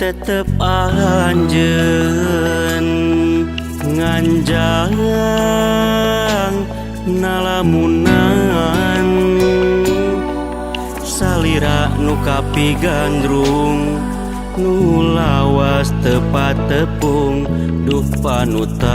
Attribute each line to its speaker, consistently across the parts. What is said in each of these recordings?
Speaker 1: tetep anjeun nganjang nalamunan salira nu kapigandrung nu lawas tepat tepung duh panutan.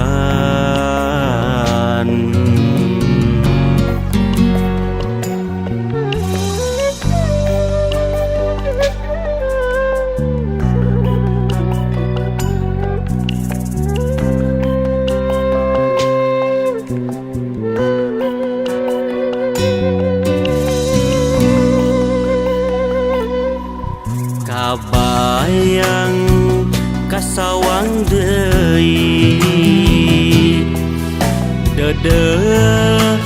Speaker 1: Kabayang kasawang deui dedeh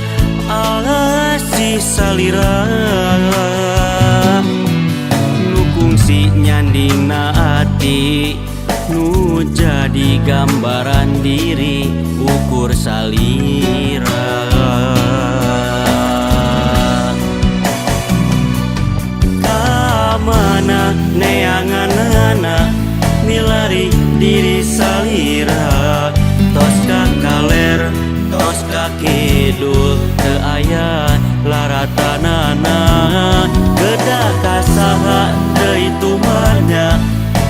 Speaker 1: asih salira nu kungsi nyandingna ati nu jadi gambaran diri ukur salira. Mana neanganana milari diri salira tos ka kaler tos ka kidul teu aya laratanana gedah kasaha deui tumanya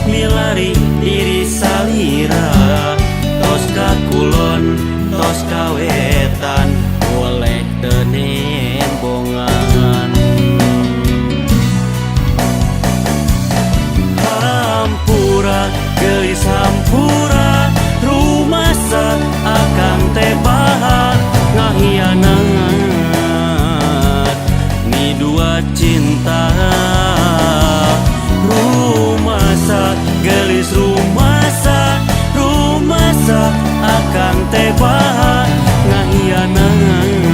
Speaker 1: milari diri salira tos ka kulon tos ka wetan boleh teu nembongan. Gelis hampura rumasa akang teh bahat ngahianat ni dua cinta rumasa gelis rumasa akang teh bahat ngahianat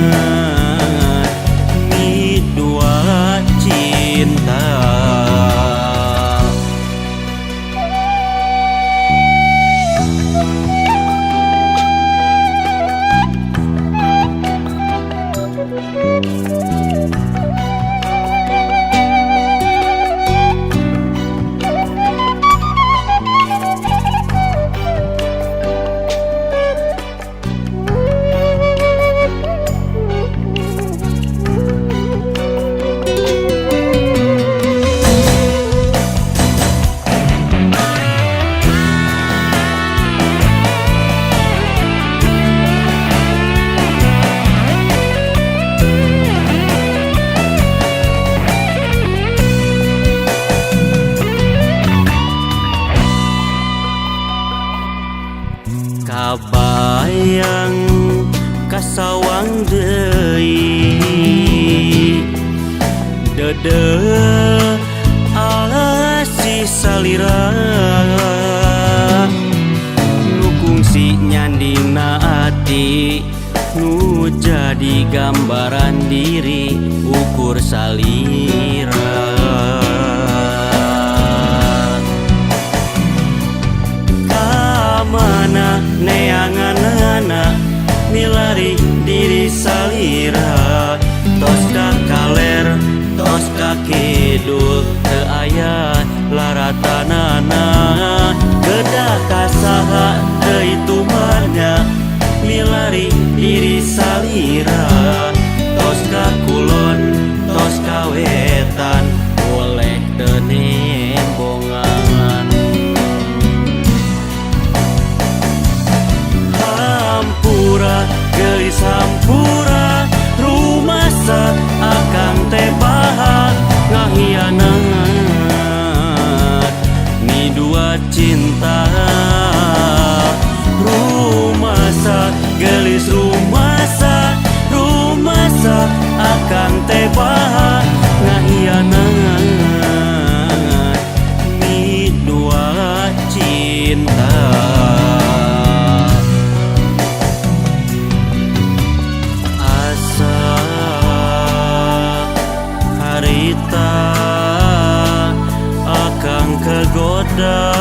Speaker 1: ni dua cinta. Kabayang kasawang deui dedeh asih salira nu kungsi nyandingna ati nu jadi gambaran diri ukur salira. Mana neanganana milari diri salira tos ka kaler tos ka kidul teu aya laratanana gedah kasaha deui tumanya milari diri salira tos ka kulon tos ka wetan boleh teu nembongan. Gelis hampura rumasa akang teh bahat ngahianat ni dua cinta rumasa gelis rumasa akang teh bahat ngahianat ni dua cinta. Harita akang kegoda